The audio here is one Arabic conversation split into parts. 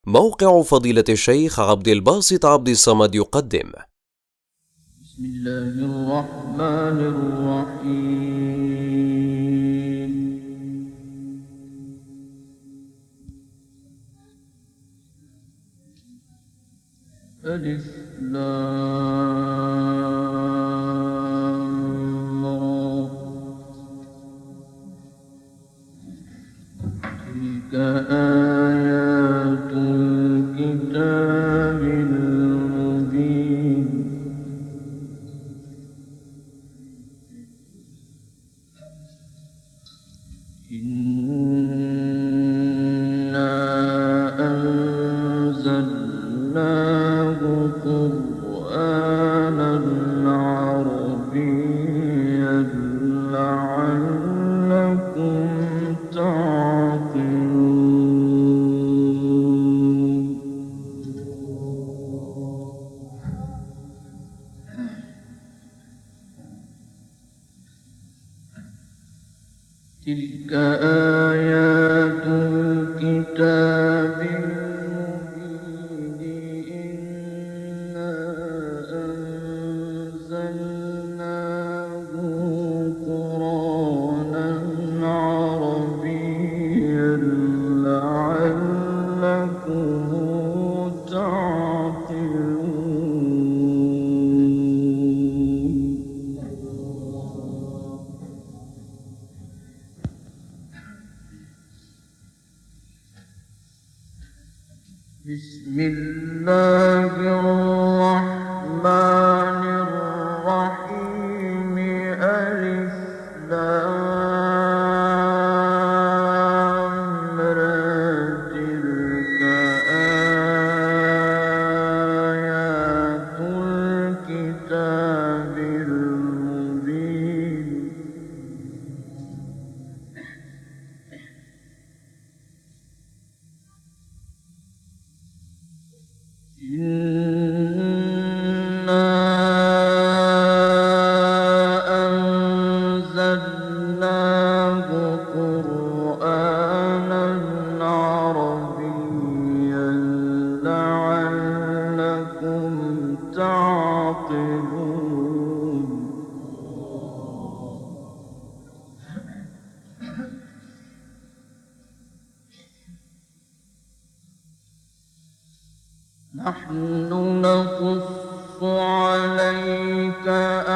موقع فضيلة الشيخ عبد الباسط عبد الصمد يقدم. بسم الله الرحمن الرحيم. ألف لام را. تلك آيات الكتاب المبين. إنا أنزلناه قرآنا عربيا لعلكم تعقلون. تلك آيات الكتاب المبين. إنا أنزلناه قرآنا عربيا لعلكم تعقلون. بسم الله الرحمن الرحيم. ألف لام را. تلك آيات الكتاب المبين. إنا أنزلناه قرآنا عربيا لعلكم تعقلون. نحن نقص عليك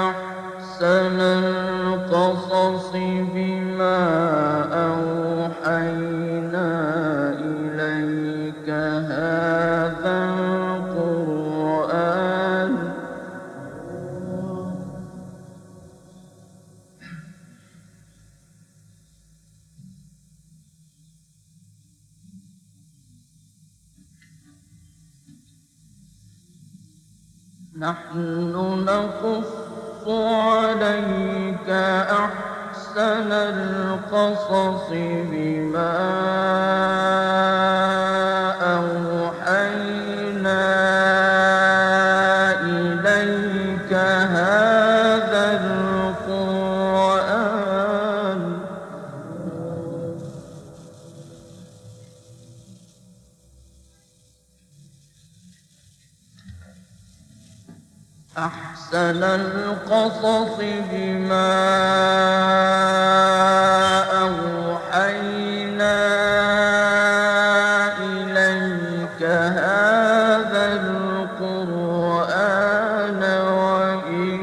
أحسن القصص بما أوحينا إليك هذا القرآن. نحن نقص عليك أحسن القصص بما أوحينا إليك هذا القرآن. أحسن القصص بما أوحينا إليك هذا القرآن وإن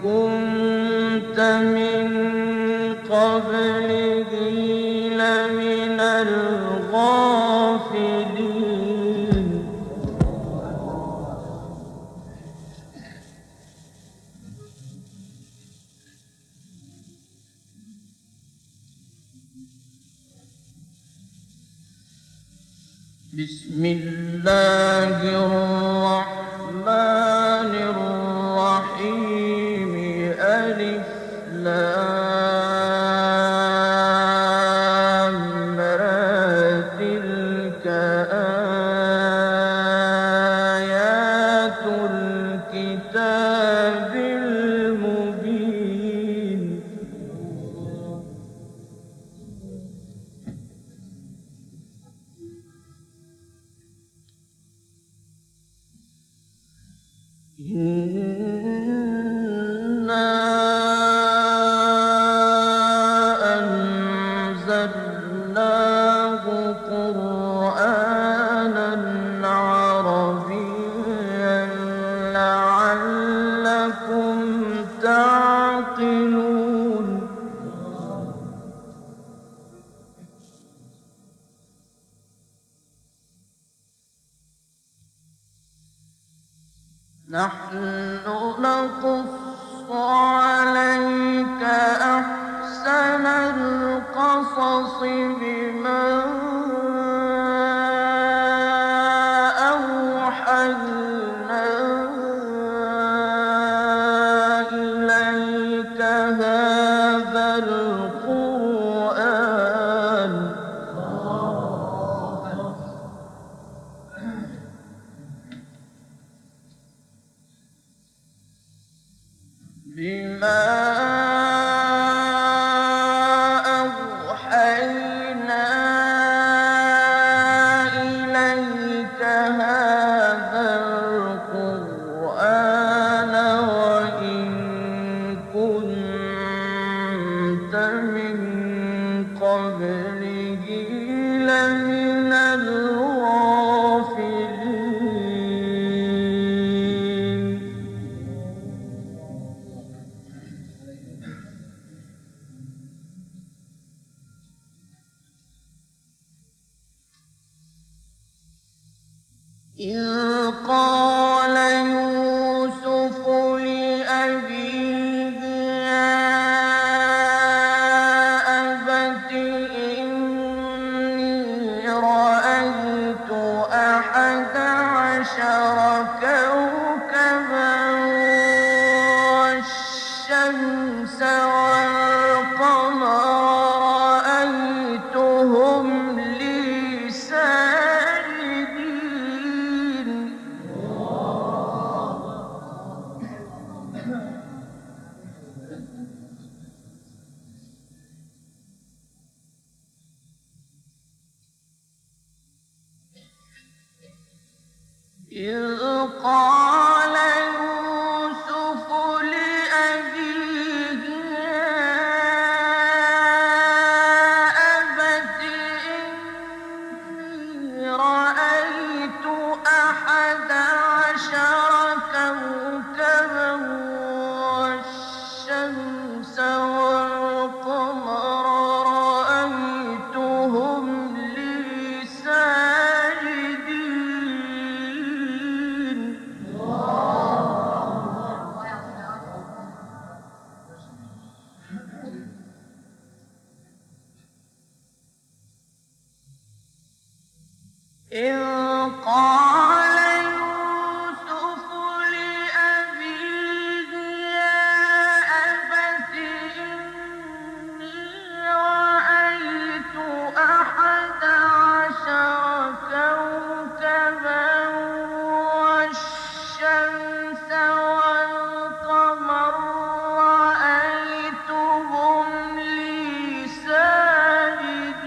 كنت من قبله لمن الغافلين. بسم الله الرحمن الرحيم. ألف لام را. تلك آيات الكتاب المبين. إنا أنزلناه قرآنا عربيا لعلكم تعقلون نحن نقص عليك أحسن القصص بما أوحينا إليك هذا القرآن بما أوحينا إليك هذا القرآن وإن كنت من قبله لمن الغافلين إذ قال يوسف لأبيه يا أبت إني رأيت أحد عشر كوكبا والشمس والقمر رأيتهم لي ساجدين إذ قال يوسف لأبيه يا أبت إني رأيت أحد عشر كوكبا والشمس والقمر رأيتهم لي ساجدين إذ قال يوسف لأبيه يا أبت إني رأيت أحد عشر كوكبا والشمس والقمر رأيتهم لي ساجدين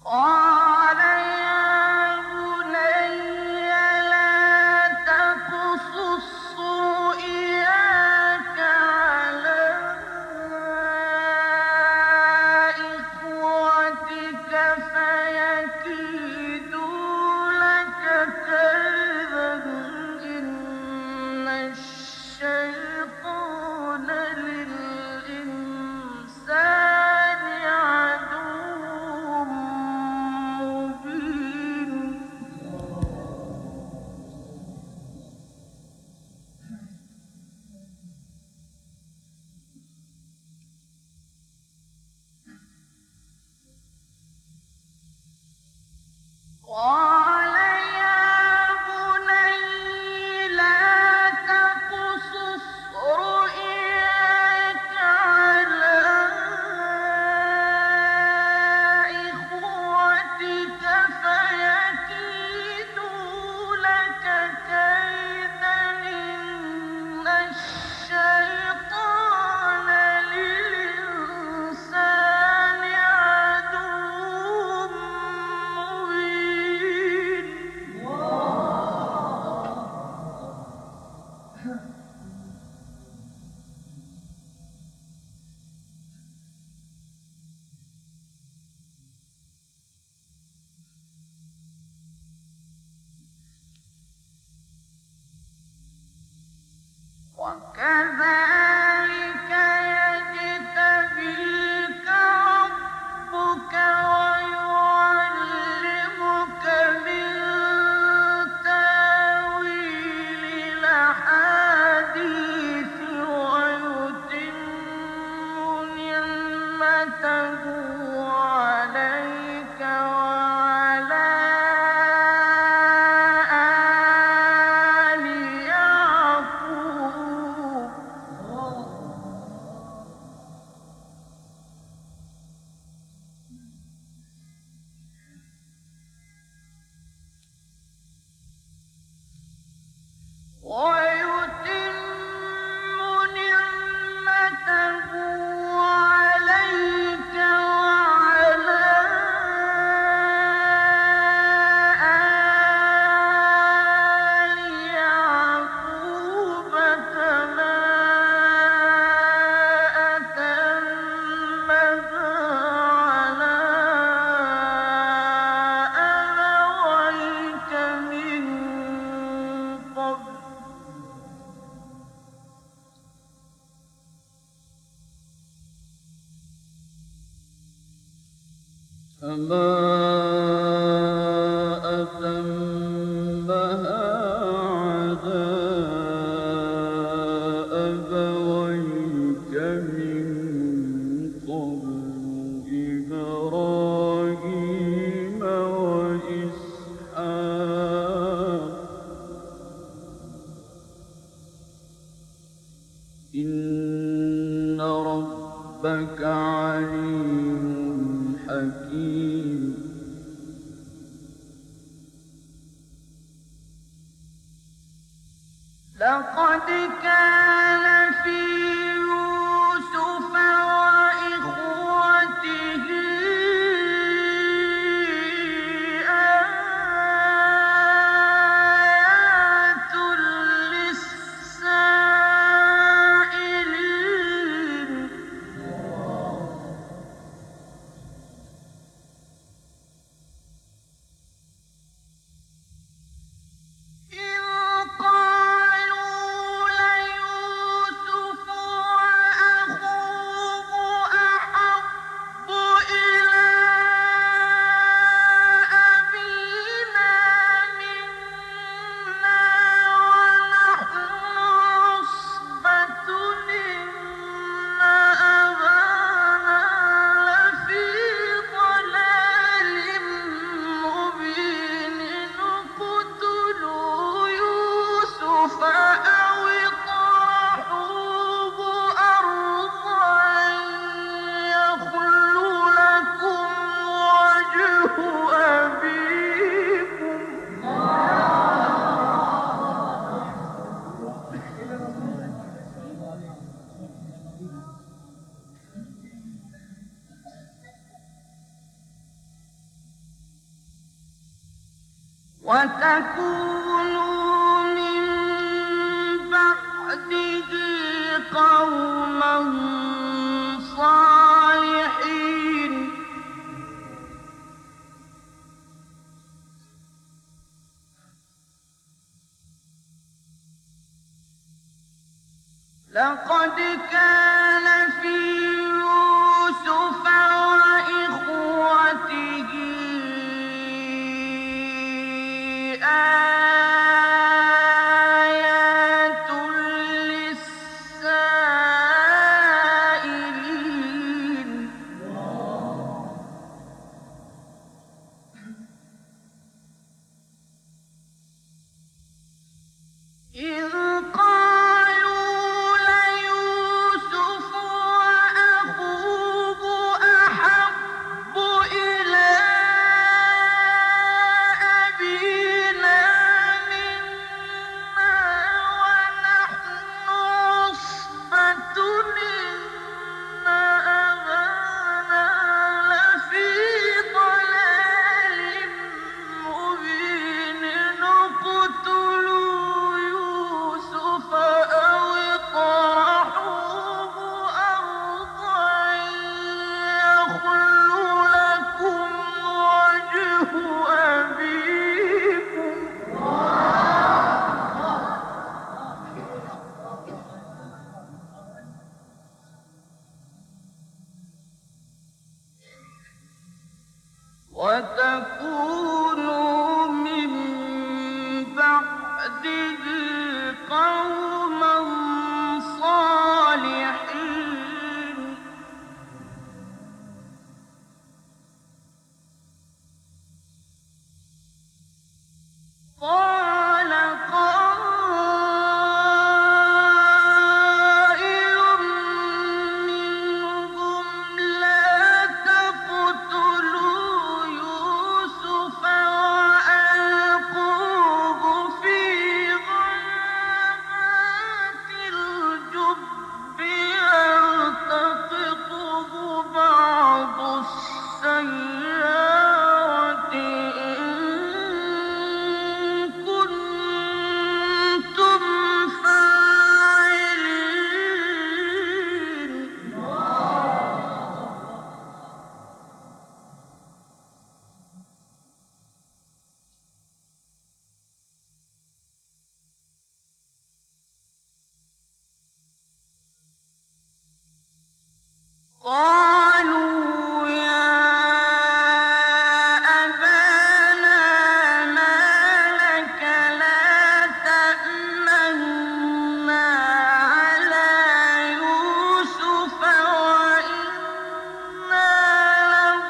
قال يا بني لا تقصص رؤياك على إخوتك فيكيدوا لك كيدا إن الشيطان للإنسان عدو مبين قال يا بني لا تقصص رؤياك على إخوتك فيكيدوا لك كيدا إن الشيطان للإنسان عدو مبين وكذلك يجتبيك ربك ويعلمك من تاويل الأحاديث ويتم نعمته عليك وعلى آل يعقوب ويتم نعمته عليك وعلى آل يعقوب كما أتمها على أبويك من قبل كما أتمها على أبويك من قبل إبراهيم وإسحاق إن ربك عليم حكيم لقد كان في يوسف وإخوته آيات للسائلين إذ قالوا ليوسف وتكونوا من بعده قوما صالحين. لقد كان في يوسف وإخوته آيات للسائلين. إذ قالوا ليوسف وأخوه أحب إلى أبينا منا ونحن عصبة إن أبانا لفي ضلال مبين. اقتلوا يوسف أو اطرحوه أرضا يخل لكم وجه أبيكم. وتكونوا من بعده قوما صالحين. قال قائل منهم لا تقتلوا يوسف وألقوه في غيابات الجب يلتقطه بعض السيارة إن كنتم فاعلين. قالوا يا أبانا ما لك لا تأمنا على يوسف وإنا له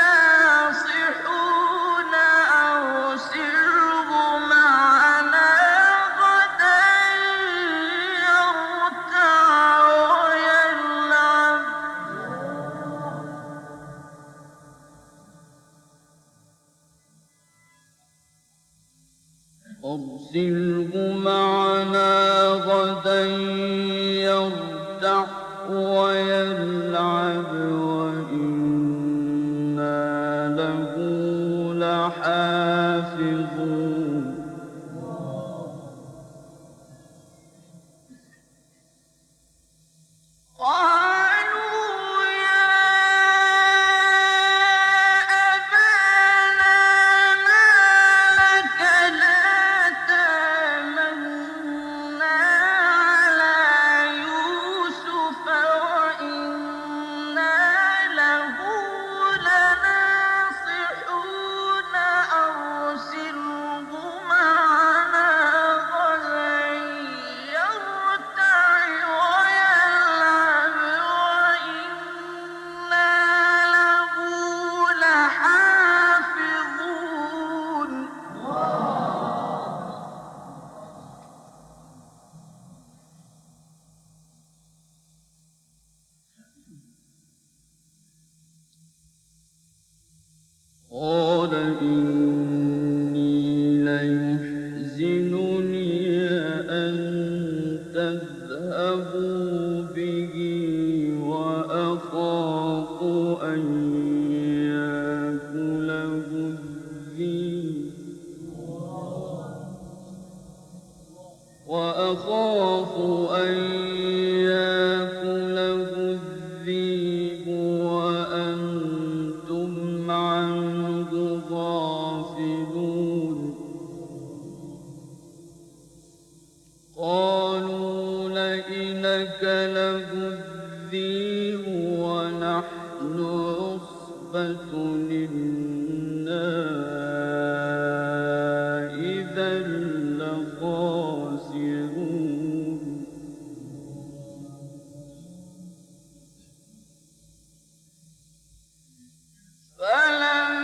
لناصحون. أرسله معنا غدا يرتع ويلعب. أرسله معنا غدا يرتع ويلعب وإنا له لحافظون. قالوا يا أبانا ما لك لا تأمنا على يوسف وإنا له لناصحون. أرسله معنا غدا يرتع ويلعب وإنا له لحافظون. قال إني ليحزنني أن تذهبوا به وأخاف أن يأكله الذئب إنا إذا لخاسرون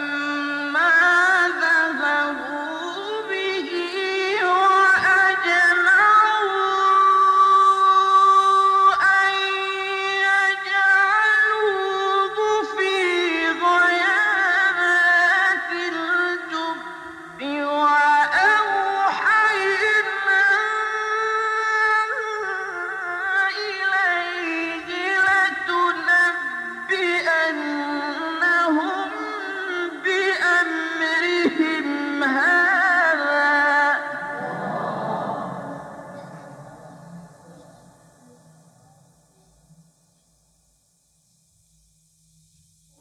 فلما ذهبوا به وأجمعوا أن يجعلوه في غيابات الجب وأوحينا إليه لتنبئنهم بأمرهم هذا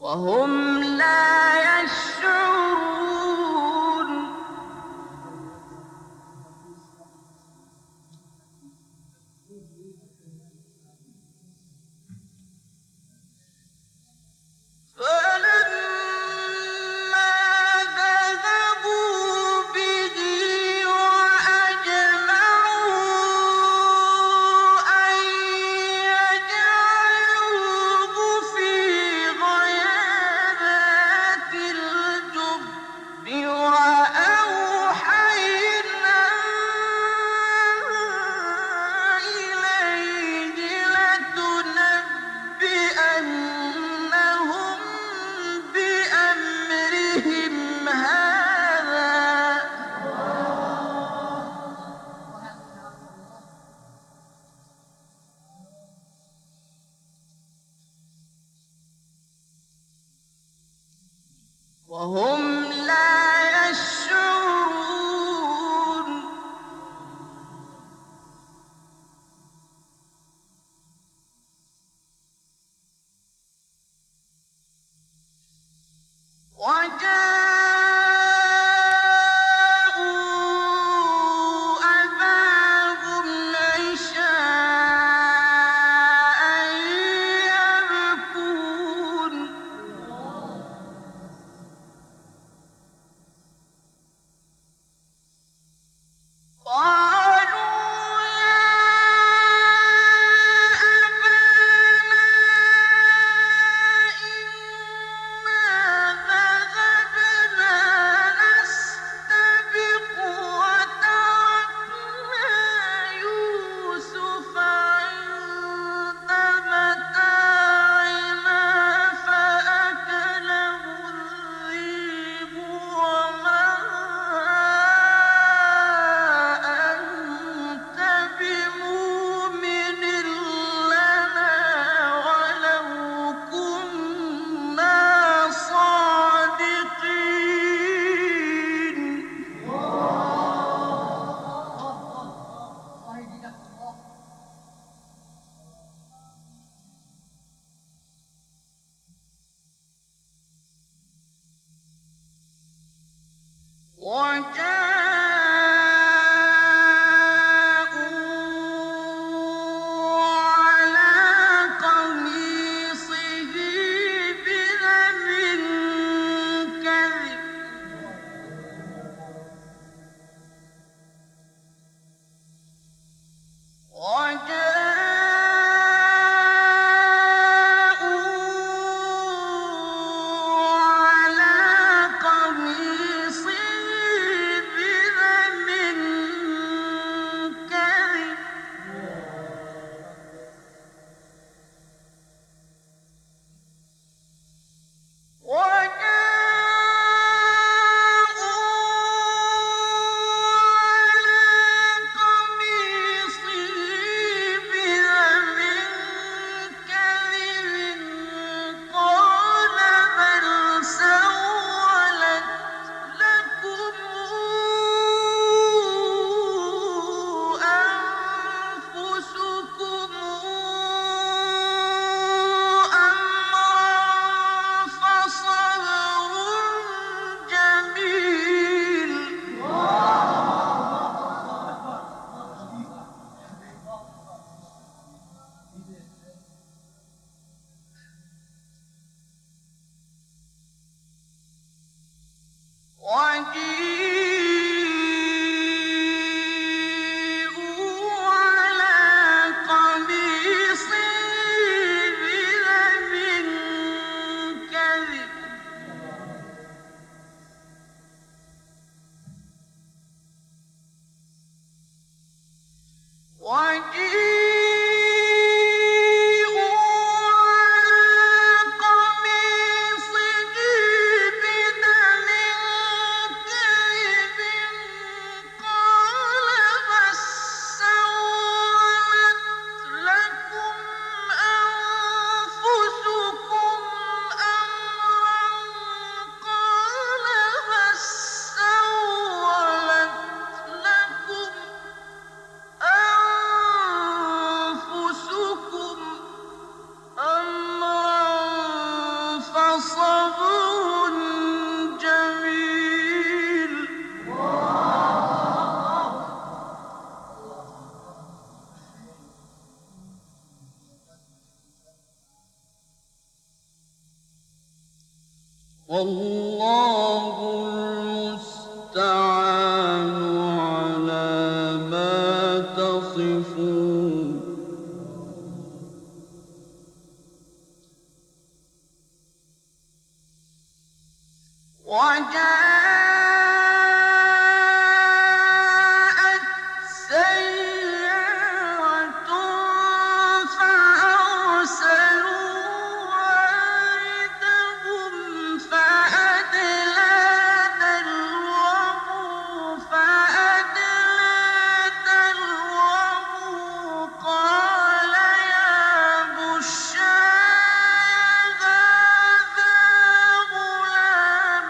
وهم لا يشعرون فلما ذهبوا به وأجمعوا أن يجعلوه في غيابات الجب وأوحينا إليه لتنبئنهم بأمرهم هذا وهم لا يشعرون وجاءوا أباهم عشاء يبكون قالوا يا أبانا إنا ذهبنا نستبق وتركنا يوسف عند متاعنا فأكله الذئب وما أنت بمؤمن لنا ولو كنا صادقين وجاءوا على قميصه بدم كذب وجاءوا على قميصه وجيءوا على قميصه بدم كذب وجيءوا على قميصه بدم كذب قال بل سولت لكم أنفسكم أمرا قال بل سولت لكم أنفسكم أمرا فصبر جميل والله المستعان على ما تصفون وجاءت سيارة فأرسلوا واردهم فأدلى دلوه قال يا بشرى هذا غلام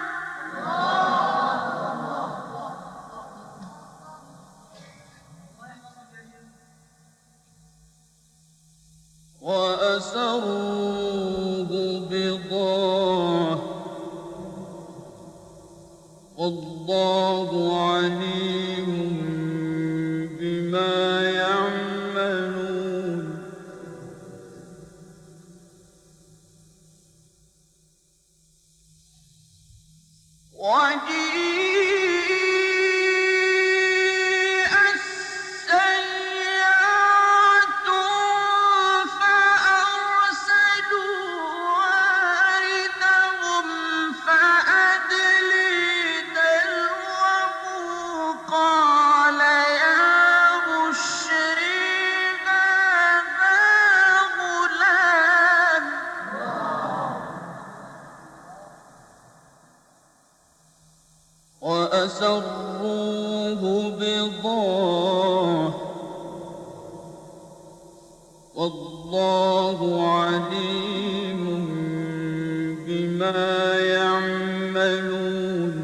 وأسروه بضاعة والله عليم بما يعملون وجيء السيارة فأرسلوا واردهم فأدلى دلوه قال يا بشرى هذا غلام وأسروه بضاعة والله عليم بما يعملون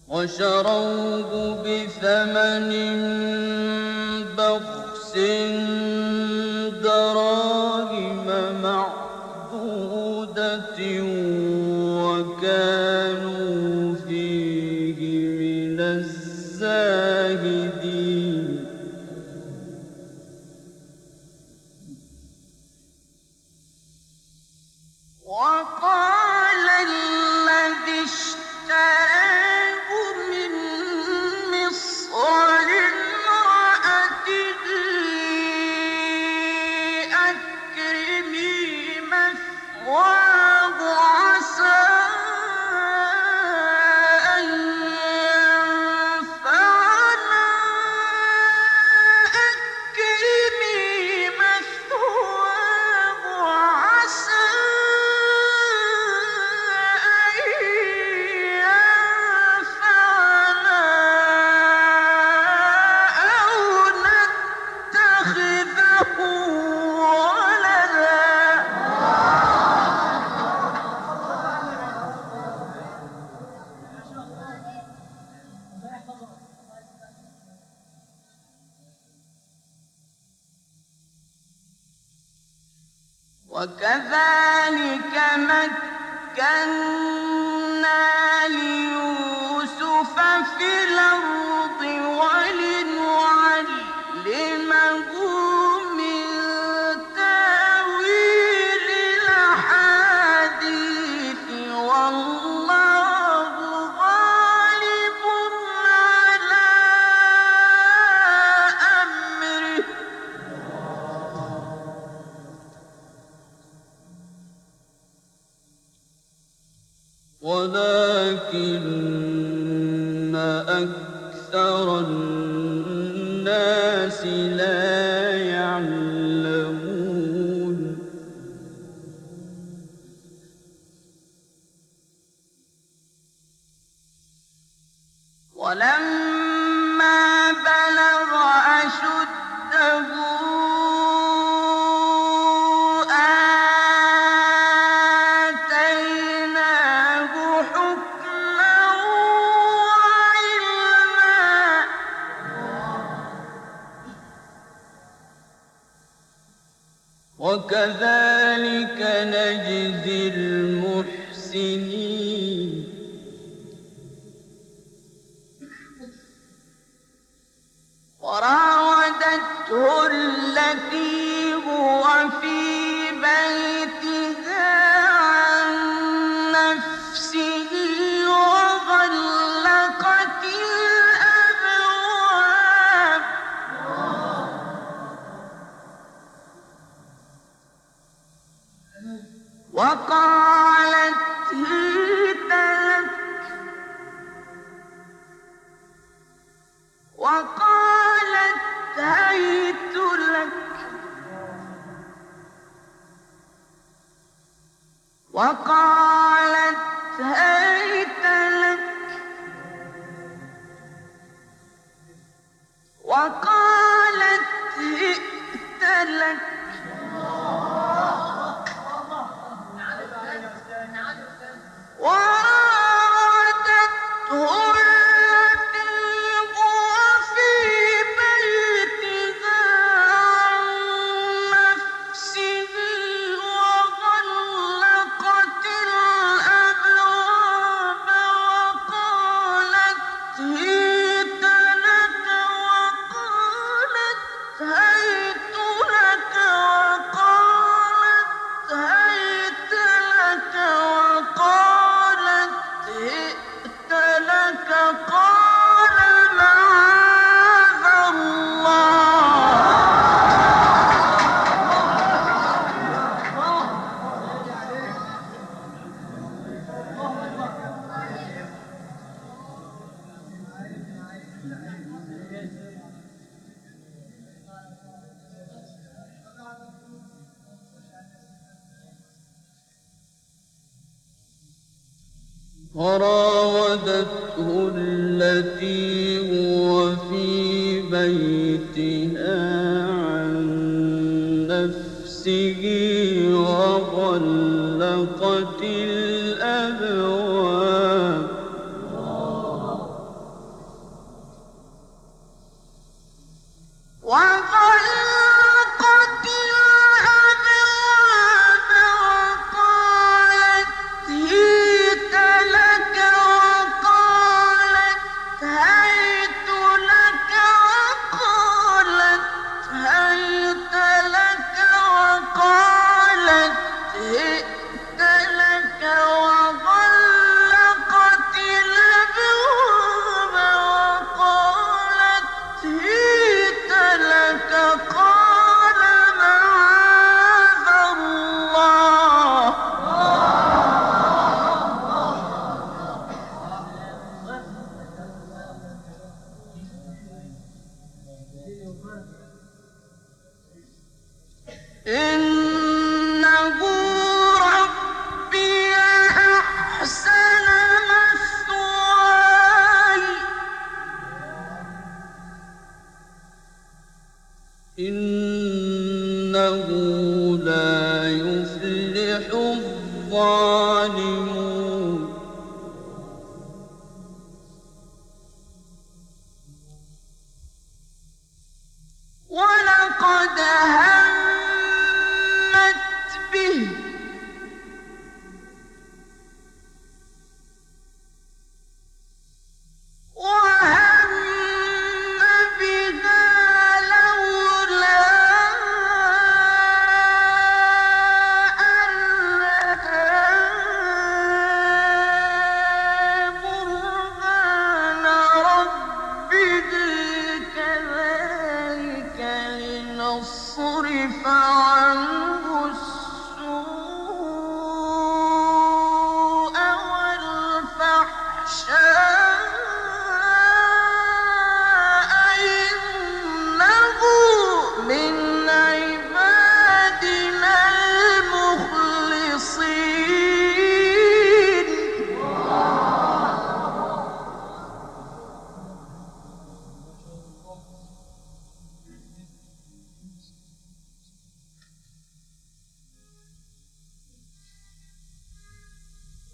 وشروه بثمن بخس دراهم معدودة وكانوا فيه من الزاهدين وقال الذي اشتراه من مصر لامرأته أكرمي مثواه عسى أن ينفعنا أكرمي مثواه عسى أن ينفعنا أو نتخذه ولدا وكذلك مكنا ليوسف في الأرض ولنعلمه من تأويل الأحاديث ولكن أكثر الناس لا يعلمون ولما بلغ أشده آتيناه حكما وعلما وكذلك نجزي المحسنين وراودته التي هو في بيتها عن نفسه وغلقت الأبواب وقالت هيت لك وقالت هيت لك وقالت هيت لك وقالت هئت لك وراودته التي هو في بيتها عن نفسه وغلقت الأبواب وقالت هيت لك وقالت هيت لك وقالت هيت لك وقالت هئت لك قال معاذ وراودته التي هو في بيتها عن نفسه وغلقت الأبواب وغلقت الأبواب وقالت هيت لك وقالت هيت لك وقالت هيت لك وقالت هئت لك وغلقت الأبواب وقالت هيت لك قال معاذ الله إنه ربي أحسن مثواي إنه لا يفلح الظالمون ولقد همت به وهم بها لولا أن رأى برهان ربه كذلك لنصرف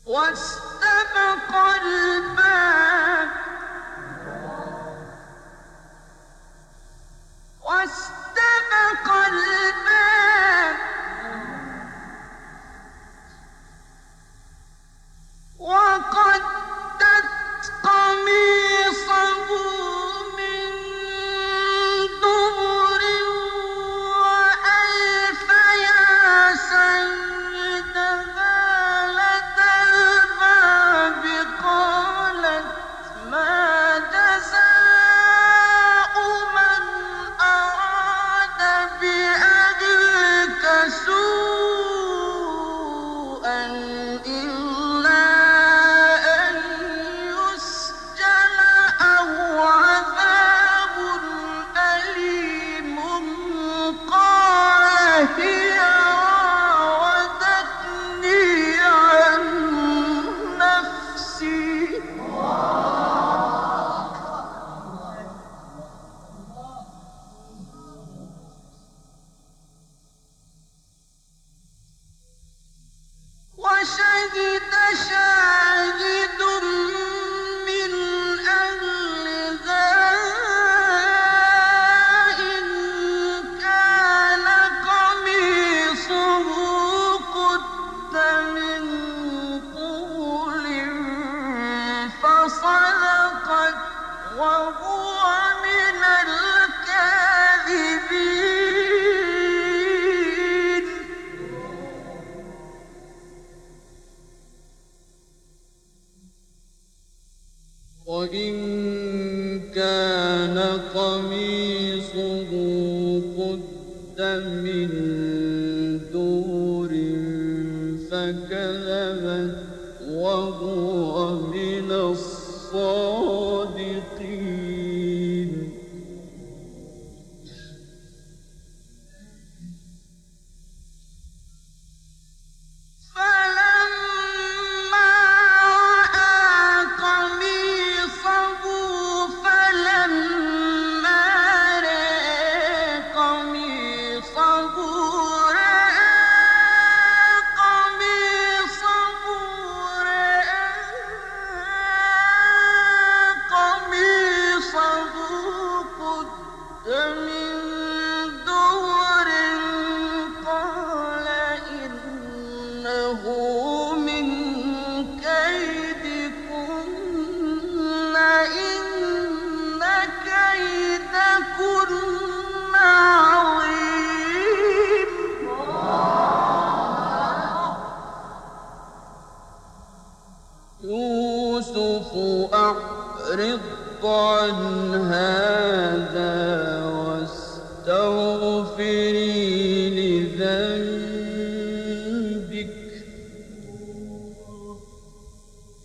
واستبق الباب واستبق الباب وقدت قميصه من دبر وألف يا سيدها لدى الباب قالت ما جزاء من أراد بأهلك سوءا إلا أن يسجن أو عذاب أليم قال هي راودتني عن نفسي وشهد شاهد من أهلها إن كان قميصه قد من قبل فصدقت وهو من الكاذبين وإن كان قميصه قد من دور فكذبت وهو من الصادقين فلما رأى قميصه قد من دور قال إنه من كيدكن إن كيدكن عظيم يوسف أعرض عن هذا واستغفري لذنبك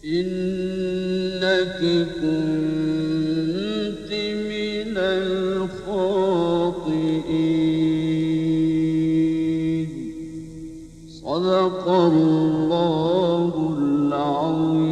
إنك كنت من الخاطئين صدق الله العظيم